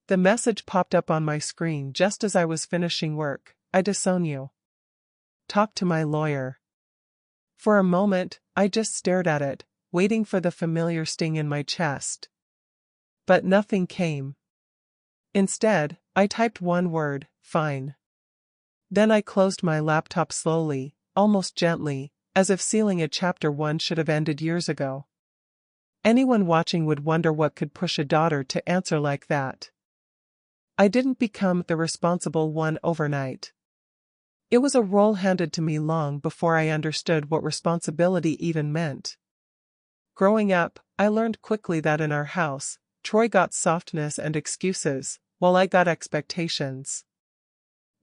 The message popped up on my screen just as I was finishing work. I disown you. Talk to my lawyer. For a moment, I just stared at it, waiting for the familiar sting in my chest. But nothing came. Instead, I typed one word, fine. Then I closed my laptop slowly, almost gently, as if sealing a chapter one should have ended years ago. Anyone watching would wonder what could push a daughter to answer like that. I didn't become the responsible one overnight. It was a role handed to me long before I understood what responsibility even meant. Growing up, I learned quickly that in our house, Troy got softness and excuses, while I got expectations.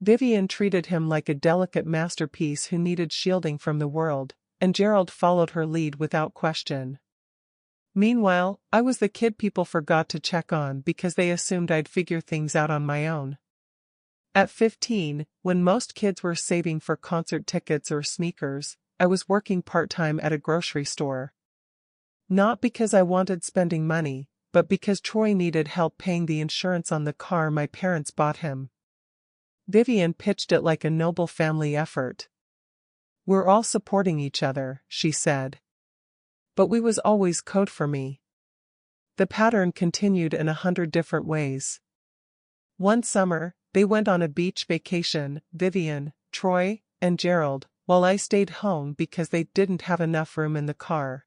Vivian treated him like a delicate masterpiece who needed shielding from the world, and Gerald followed her lead without question. Meanwhile, I was the kid people forgot to check on because they assumed I'd figure things out on my own. At 15, when most kids were saving for concert tickets or sneakers, I was working part-time at a grocery store. Not because I wanted spending money, but because Troy needed help paying the insurance on the car my parents bought him. Vivian pitched it like a noble family effort. "We're all supporting each other," she said. But we was always code for me. The pattern continued in 100 different ways. One summer, they went on a beach vacation, Vivian, Troy, and Gerald, while I stayed home because they didn't have enough room in the car.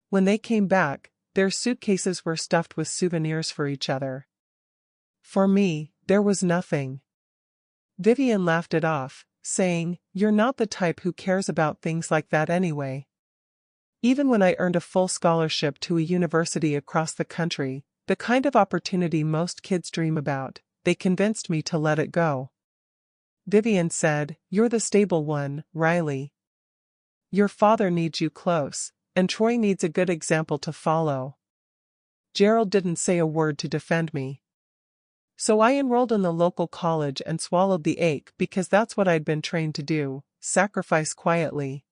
When they came back, their suitcases were stuffed with souvenirs for each other. For me, there was nothing. Vivian laughed it off, saying, "You're not the type who cares about things like that anyway." Even when I earned a full scholarship to a university across the country, the kind of opportunity most kids dream about, they convinced me to let it go. Vivian said, "You're the stable one, Riley. Your father needs you close, and Troy needs a good example to follow." Gerald didn't say a word to defend me. So I enrolled in the local college and swallowed the ache because that's what I'd been trained to do, sacrifice quietly.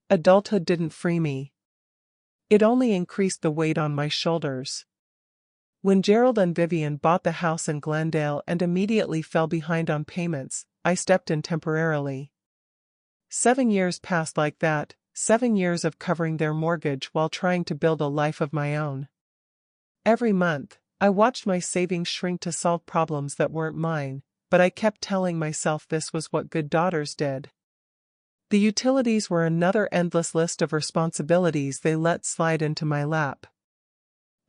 Adulthood didn't free me. It only increased the weight on my shoulders. When Gerald and Vivian bought the house in Glendale and immediately fell behind on payments, I stepped in temporarily. 7 years passed like that, 7 years of covering their mortgage while trying to build a life of my own. Every month, I watched my savings shrink to solve problems that weren't mine, but I kept telling myself this was what good daughters did. The utilities were another endless list of responsibilities they let slide into my lap.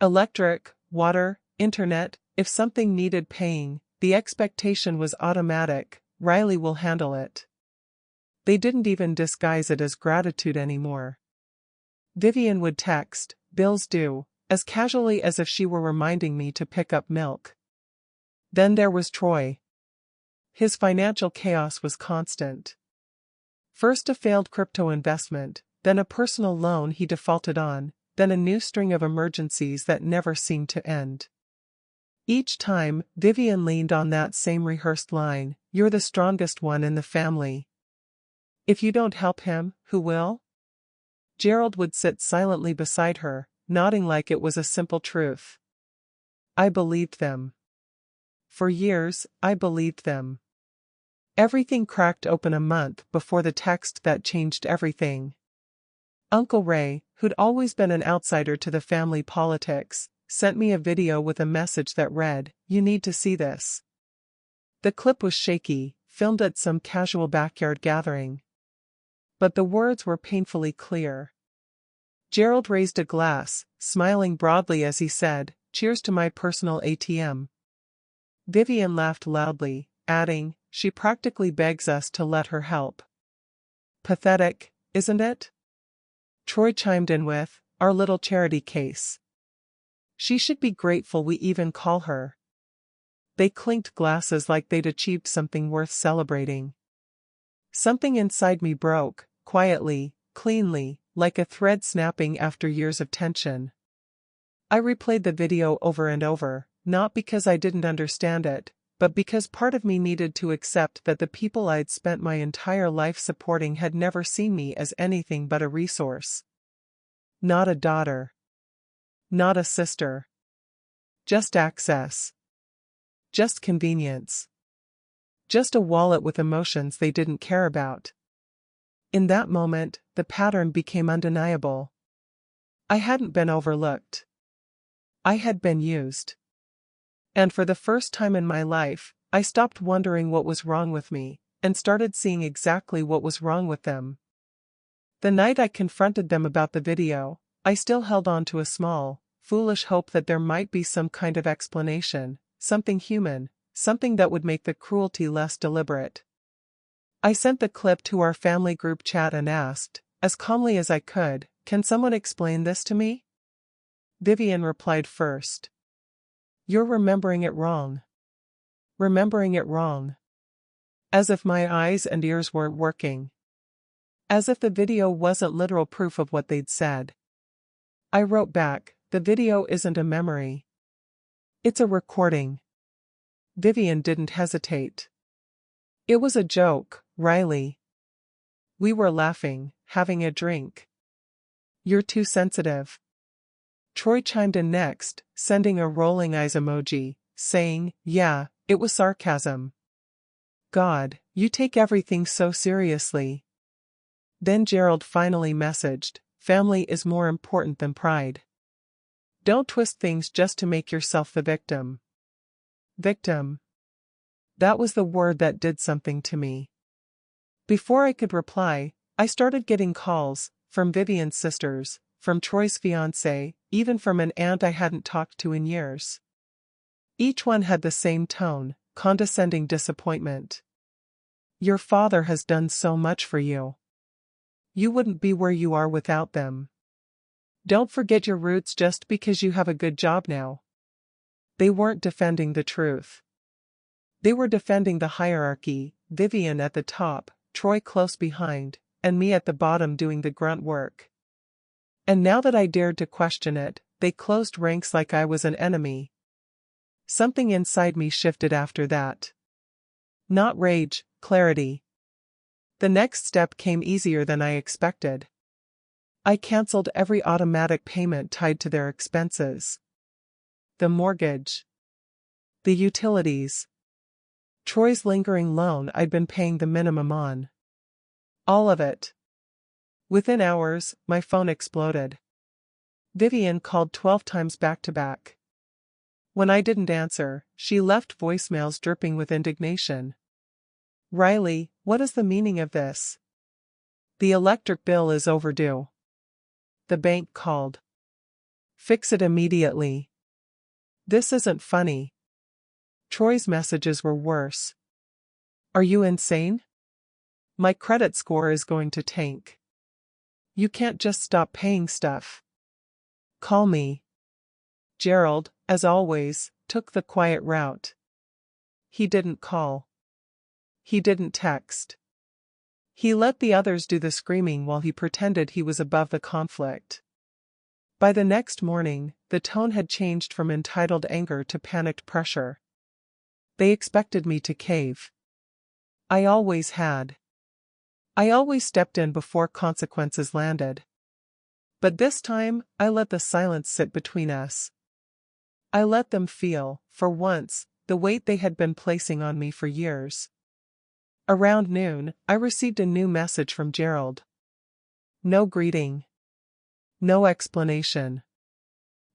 Electric, water, internet, if something needed paying, the expectation was automatic, Riley will handle it. They didn't even disguise it as gratitude anymore. Vivian would text, "Bills due," as casually as if she were reminding me to pick up milk. Then there was Troy. His financial chaos was constant. First a failed crypto investment, then a personal loan he defaulted on, then a new string of emergencies that never seemed to end. Each time, Vivian leaned on that same rehearsed line, "You're the strongest one in the family. If you don't help him, who will?" Gerald would sit silently beside her, nodding like it was a simple truth. I believed them. For years, I believed them. Everything cracked open a month before the text that changed everything. Uncle Ray, who'd always been an outsider to the family politics, sent me a video with a message that read, "You need to see this." The clip was shaky, filmed at some casual backyard gathering. But the words were painfully clear. Gerald raised a glass, smiling broadly as he said, "Cheers to my personal ATM." Vivian laughed loudly, adding, "She practically begs us to let her help." Pathetic, isn't it? Troy chimed in with, "Our little charity case. She should be grateful we even call her." They clinked glasses like they'd achieved something worth celebrating. Something inside me broke, quietly, cleanly, like a thread snapping after years of tension. I replayed the video over and over, not because I didn't understand it, but because part of me needed to accept that the people I'd spent my entire life supporting had never seen me as anything but a resource. Not a daughter. Not a sister. Just access. just convenience. Just a wallet with emotions they didn't care about. In that moment, the pattern became undeniable. I hadn't been overlooked. I had been used. And for the first time in my life, I stopped wondering what was wrong with me, and started seeing exactly what was wrong with them. The night I confronted them about the video, I still held on to a small, foolish hope that there might be some kind of explanation, something human, something that would make the cruelty less deliberate. I sent the clip to our family group chat and asked, as calmly as I could, "Can someone explain this to me?" Vivian replied first. "You're remembering it wrong. Remembering it wrong." As if my eyes and ears weren't working. As if the video wasn't literal proof of what they'd said. I wrote back, "The video isn't a memory. It's a recording." Vivian didn't hesitate. "It was a joke, Riley. We were laughing, having a drink. You're too sensitive." Troy chimed in next, sending a rolling eyes emoji, saying, "Yeah, it was sarcasm. God, you take everything so seriously." Then Gerald finally messaged, "Family is more important than pride. Don't twist things just to make yourself the victim." Victim. That was the word that did something to me. Before I could reply, I started getting calls, from Vivian's sisters, from Troy's fiancé, even from an aunt I hadn't talked to in years. Each one had the same tone, condescending disappointment. "Your father has done so much for you. You wouldn't be where you are without them. Don't forget your roots just because you have a good job now." They weren't defending the truth. They were defending the hierarchy, Vivian at the top, Troy close behind, and me at the bottom doing the grunt work. And now that I dared to question it, they closed ranks like I was an enemy. Something inside me shifted after that. Not rage, clarity. The next step came easier than I expected. I canceled every automatic payment tied to their expenses. The mortgage. The utilities. Troy's lingering loan I'd been paying the minimum on. All of it. Within hours, my phone exploded. Vivian called 12 times back to back. When I didn't answer, she left voicemails dripping with indignation. "Riley, what is the meaning of this? The electric bill is overdue. The bank called. Fix it immediately. This isn't funny." Troy's messages were worse. "Are you insane? My credit score is going to tank. You can't just stop paying stuff. Call me." Gerald, as always, took the quiet route. He didn't call. He didn't text. He let the others do the screaming while he pretended he was above the conflict. By the next morning, the tone had changed from entitled anger to panicked pressure. They expected me to cave. I always had. I always stepped in before consequences landed. But this time, I let the silence sit between us. I let them feel, for once, the weight they had been placing on me for years. Around noon, I received a new message from Gerald. No greeting. No explanation.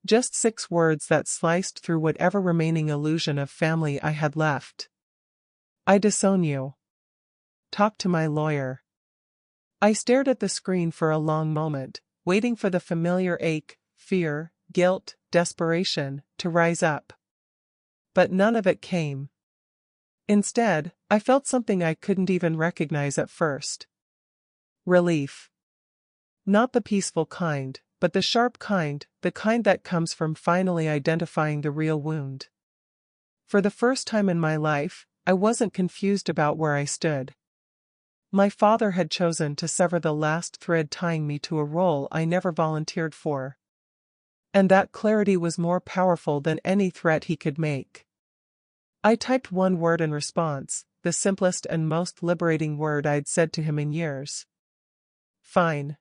Just 6 words that sliced through whatever remaining illusion of family I had left. "I disown you. Talk to my lawyer." I stared at the screen for a long moment, waiting for the familiar ache, fear, guilt, desperation, to rise up. But none of it came. Instead, I felt something I couldn't even recognize at first. Relief. Not the peaceful kind, but the sharp kind, the kind that comes from finally identifying the real wound. For the first time in my life, I wasn't confused about where I stood. My father had chosen to sever the last thread tying me to a role I never volunteered for. And that clarity was more powerful than any threat he could make. I typed one word in response, the simplest and most liberating word I'd said to him in years. Fine.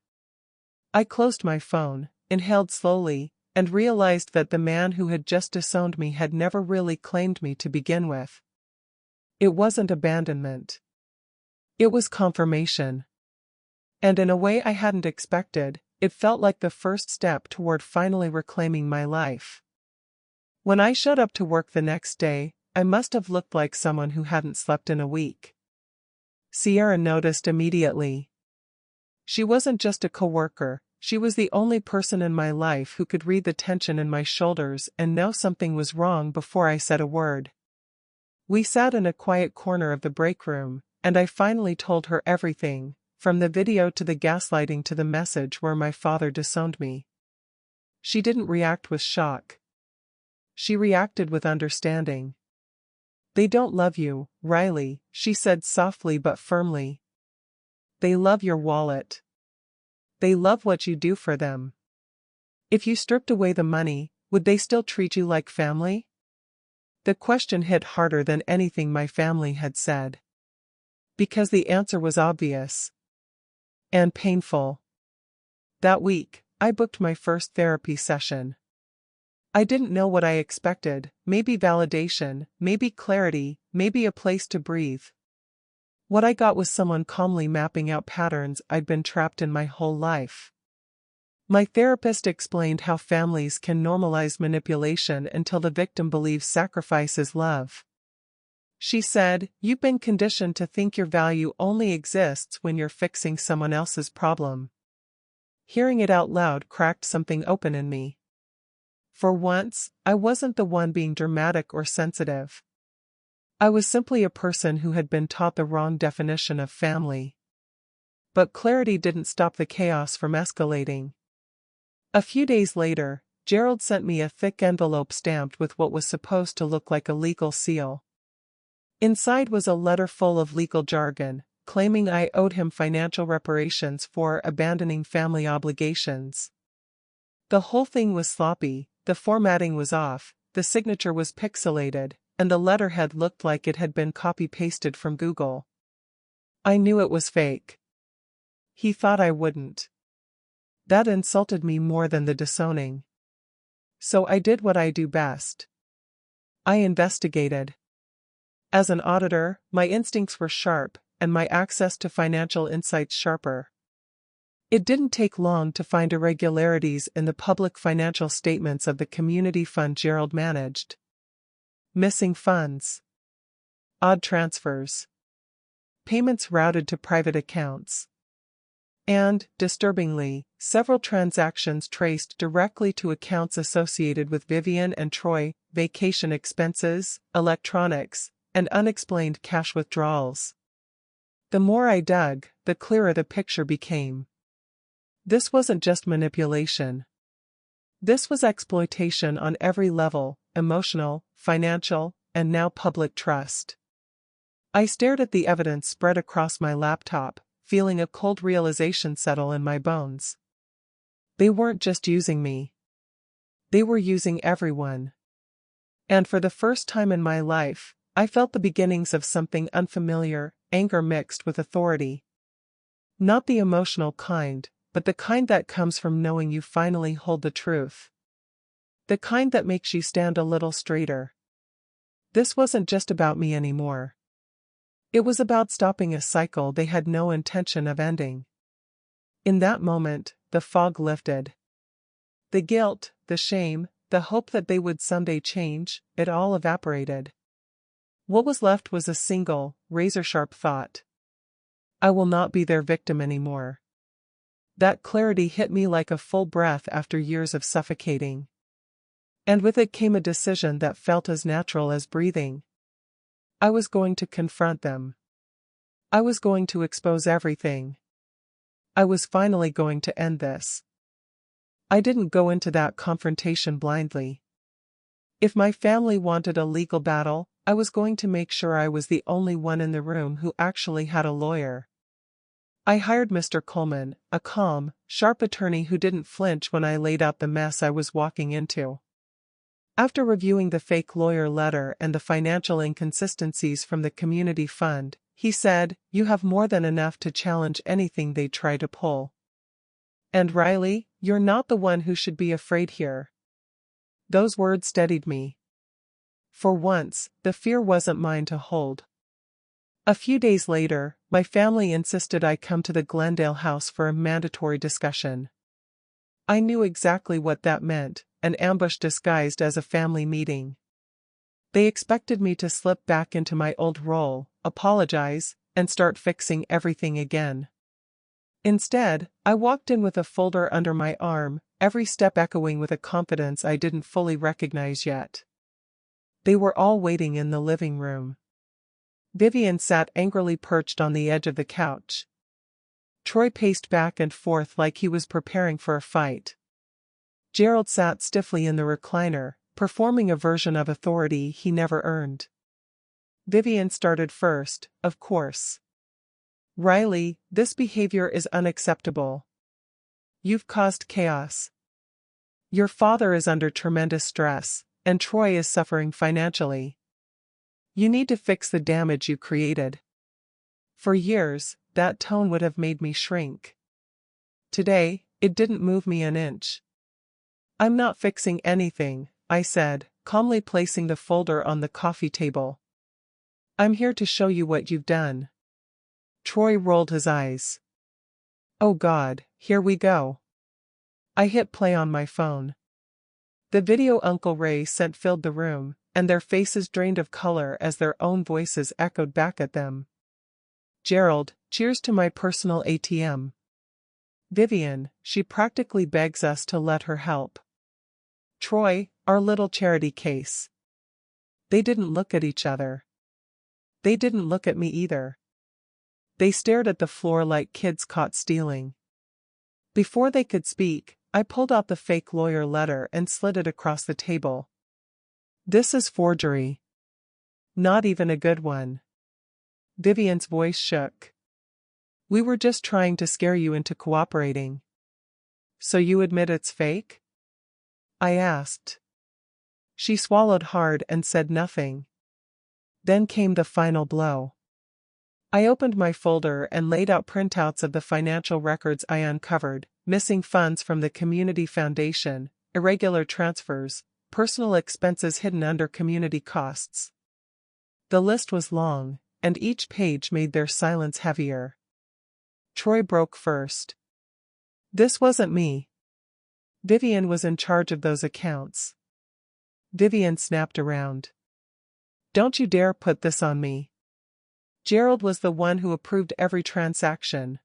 I closed my phone, inhaled slowly, and realized that the man who had just disowned me had never really claimed me to begin with. It wasn't abandonment. It was confirmation. And in a way I hadn't expected, it felt like the first step toward finally reclaiming my life. When I showed up to work the next day, I must have looked like someone who hadn't slept in a week. Sierra noticed immediately. She wasn't just a coworker, she was the only person in my life who could read the tension in my shoulders and know something was wrong before I said a word. We sat in a quiet corner of the break room, and I finally told her everything, from the video to the gaslighting to the message where my father disowned me. She didn't react with shock. She reacted with understanding. "They don't love you, Riley," she said softly but firmly. "They love your wallet. They love what you do for them. If you stripped away the money, would they still treat you like family?" The question hit harder than anything my family had said. Because the answer was obvious. And painful. That week, I booked my first therapy session. I didn't know what I expected, maybe validation, maybe clarity, maybe a place to breathe. What I got was someone calmly mapping out patterns I'd been trapped in my whole life. My therapist explained how families can normalize manipulation until the victim believes sacrifice is love. She said, "You've been conditioned to think your value only exists when you're fixing someone else's problem." Hearing it out loud cracked something open in me. For once, I wasn't the one being dramatic or sensitive. I was simply a person who had been taught the wrong definition of family. But clarity didn't stop the chaos from escalating. A few days later, Gerald sent me a thick envelope stamped with what was supposed to look like a legal seal. Inside was a letter full of legal jargon, claiming I owed him financial reparations for abandoning family obligations. The whole thing was sloppy, the formatting was off, the signature was pixelated, and the letterhead looked like it had been copy-pasted from Google. I knew it was fake. He thought I wouldn't. That insulted me more than the disowning. So I did what I do best. I investigated. As an auditor, my instincts were sharp, and my access to financial insights sharper. It didn't take long to find irregularities in the public financial statements of the community fund Gerald managed. Missing funds. Odd transfers. Payments routed to private accounts. And, disturbingly, several transactions traced directly to accounts associated with Vivian and Troy, vacation expenses, electronics, and unexplained cash withdrawals. The more I dug, the clearer the picture became. This wasn't just manipulation. This was exploitation on every level, emotional, financial, and now public trust. I stared at the evidence spread across my laptop, feeling a cold realization settle in my bones. They weren't just using me. They were using everyone. And for the first time in my life, I felt the beginnings of something unfamiliar, anger mixed with authority. Not the emotional kind, but the kind that comes from knowing you finally hold the truth. The kind that makes you stand a little straighter. This wasn't just about me anymore. It was about stopping a cycle they had no intention of ending. In that moment, the fog lifted. The guilt, the shame, the hope that they would someday change, it all evaporated. What was left was a single, razor-sharp thought. I will not be their victim anymore. That clarity hit me like a full breath after years of suffocating. And with it came a decision that felt as natural as breathing. I was going to confront them. I was going to expose everything. I was finally going to end this. I didn't go into that confrontation blindly. If my family wanted a legal battle, I was going to make sure I was the only one in the room who actually had a lawyer. I hired Mr. Coleman, a calm, sharp attorney who didn't flinch when I laid out the mess I was walking into. After reviewing the fake lawyer letter and the financial inconsistencies from the community fund, he said, "You have more than enough to challenge anything they try to pull. And Riley, you're not the one who should be afraid here." Those words steadied me. For once, the fear wasn't mine to hold. A few days later, my family insisted I come to the Glendale house for a mandatory discussion. I knew exactly what that meant, an ambush disguised as a family meeting. They expected me to slip back into my old role, apologize, and start fixing everything again. Instead, I walked in with a folder under my arm, every step echoing with a confidence I didn't fully recognize yet. They were all waiting in the living room. Vivian sat angrily perched on the edge of the couch. Troy paced back and forth like he was preparing for a fight. Gerald sat stiffly in the recliner, performing a version of authority he never earned. Vivian started first, of course. "Riley, this behavior is unacceptable. You've caused chaos. Your father is under tremendous stress, and Troy is suffering financially. You need to fix the damage you created." For years, that tone would have made me shrink. Today, it didn't move me an inch. "I'm not fixing anything," I said, calmly placing the folder on the coffee table. "I'm here to show you what you've done." Troy rolled his eyes. "Oh God, here we go." I hit play on my phone. The video Uncle Ray sent filled the room, and their faces drained of color as their own voices echoed back at them. "Gerald, cheers to my personal ATM. Vivian, she practically begs us to let her help. Troy, our little charity case." They didn't look at each other. They didn't look at me either. They stared at the floor like kids caught stealing. Before they could speak, I pulled out the fake lawyer letter and slid it across the table. "This is forgery. Not even a good one." Vivian's voice shook. "We were just trying to scare you into cooperating." "So you admit it's fake?" I asked. She swallowed hard and said nothing. Then came the final blow. I opened my folder and laid out printouts of the financial records I uncovered: missing funds from the community foundation, irregular transfers, personal expenses hidden under community costs. The list was long, and each page made their silence heavier. Troy broke first. "This wasn't me. Vivian was in charge of those accounts." Vivian snapped around. "Don't you dare put this on me. Gerald was the one who approved every transaction."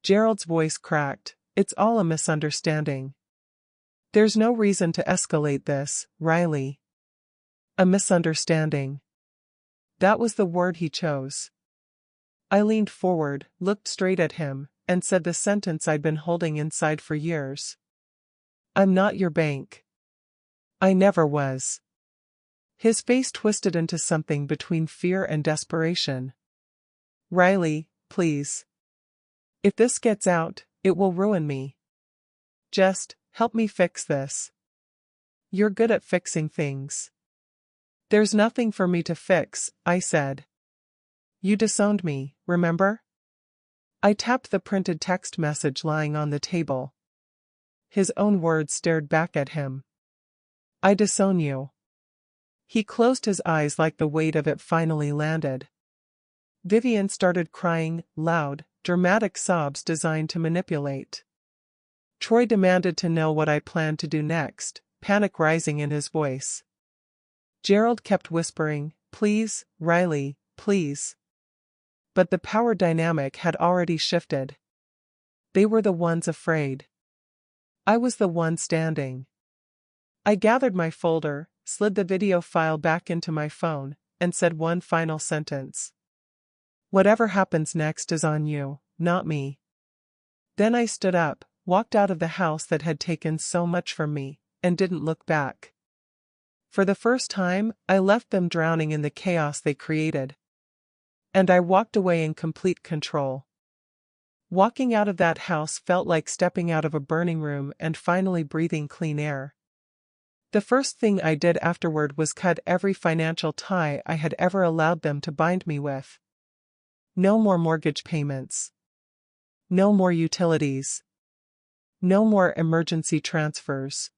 Gerald's voice cracked. "It's all a misunderstanding. There's no reason to escalate this, Riley." A misunderstanding. That was the word he chose. I leaned forward, looked straight at him, and said the sentence I'd been holding inside for years. "I'm not your bank. I never was." His face twisted into something between fear and desperation. "Riley, please. If this gets out, it will ruin me. Just help me fix this. You're good at fixing things." "There's nothing for me to fix," I said. "You disowned me, remember?" I tapped the printed text message lying on the table. His own words stared back at him. "I disown you." He closed his eyes like the weight of it finally landed. Vivian started crying, loud, dramatic sobs designed to manipulate. Troy demanded to know what I planned to do next, panic rising in his voice. Gerald kept whispering, "Please, Riley, please." But the power dynamic had already shifted. They were the ones afraid. I was the one standing. I gathered my folder, slid the video file back into my phone, and said one final sentence. "Whatever happens next is on you, not me." Then I stood up, walked out of the house that had taken so much from me, and didn't look back. For the first time, I left them drowning in the chaos they created. And I walked away in complete control. Walking out of that house felt like stepping out of a burning room and finally breathing clean air. The first thing I did afterward was cut every financial tie I had ever allowed them to bind me with. No more mortgage payments. No more utilities. No more emergency transfers.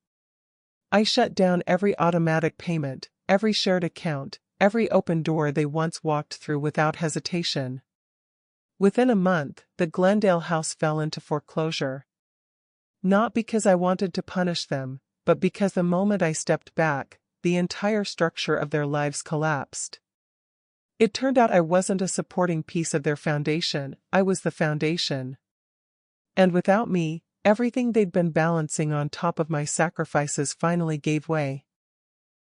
I shut down every automatic payment, every shared account, every open door they once walked through without hesitation. Within a month, the Glendale house fell into foreclosure. Not because I wanted to punish them, but because the moment I stepped back, the entire structure of their lives collapsed. It turned out I wasn't a supporting piece of their foundation, I was the foundation. And without me, everything they'd been balancing on top of my sacrifices finally gave way.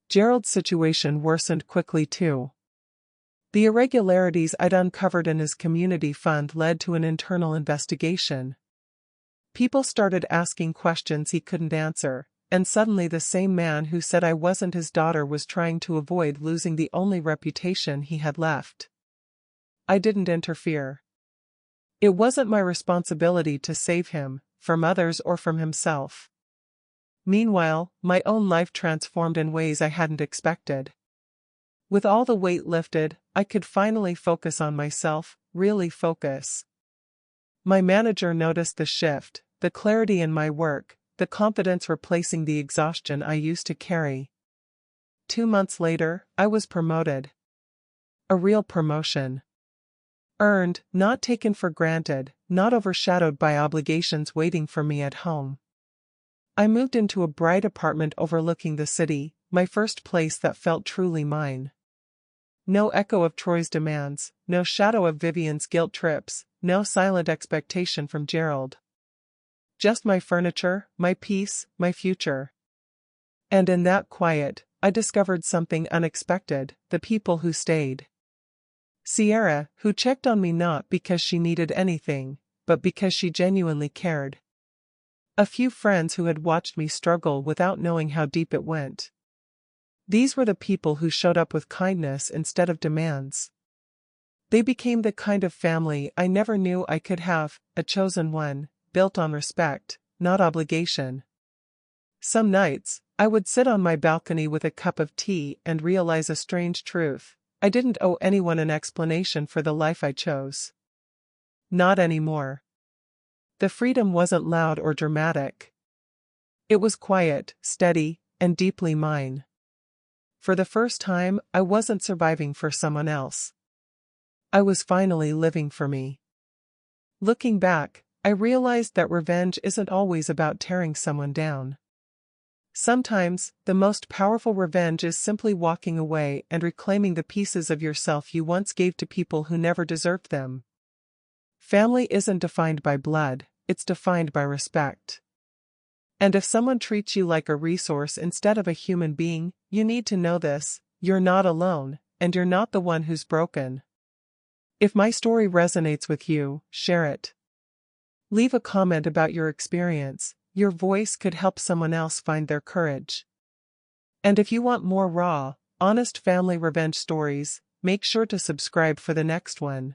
Gerald's situation worsened quickly too. The irregularities I'd uncovered in his community fund led to an internal investigation. People started asking questions he couldn't answer, and suddenly the same man who said I wasn't his daughter was trying to avoid losing the only reputation he had left. I didn't interfere. It wasn't my responsibility to save him, from others or from himself. Meanwhile, my own life transformed in ways I hadn't expected. With all the weight lifted, I could finally focus on myself, really focus. My manager noticed the shift, the clarity in my work, the confidence replacing the exhaustion I used to carry. 2 months later, I was promoted. A real promotion. Earned, not taken for granted, not overshadowed by obligations waiting for me at home. I moved into a bright apartment overlooking the city, my first place that felt truly mine. No echo of Troy's demands, no shadow of Vivian's guilt trips, no silent expectation from Gerald. Just my furniture, my peace, my future. And in that quiet, I discovered something unexpected, the people who stayed. Sierra, who checked on me not because she needed anything, but because she genuinely cared. A few friends who had watched me struggle without knowing how deep it went. These were the people who showed up with kindness instead of demands. They became the kind of family I never knew I could have, a chosen one, built on respect, not obligation. Some nights, I would sit on my balcony with a cup of tea and realize a strange truth. I didn't owe anyone an explanation for the life I chose. Not anymore. The freedom wasn't loud or dramatic. It was quiet, steady, and deeply mine. For the first time, I wasn't surviving for someone else. I was finally living for me. Looking back, I realized that revenge isn't always about tearing someone down. Sometimes, the most powerful revenge is simply walking away and reclaiming the pieces of yourself you once gave to people who never deserved them. Family isn't defined by blood, it's defined by respect. And if someone treats you like a resource instead of a human being, you need to know this: you're not alone, and you're not the one who's broken. If my story resonates with you, share it. Leave a comment about your experience. Your voice could help someone else find their courage. And if you want more raw, honest family revenge stories, make sure to subscribe for the next one.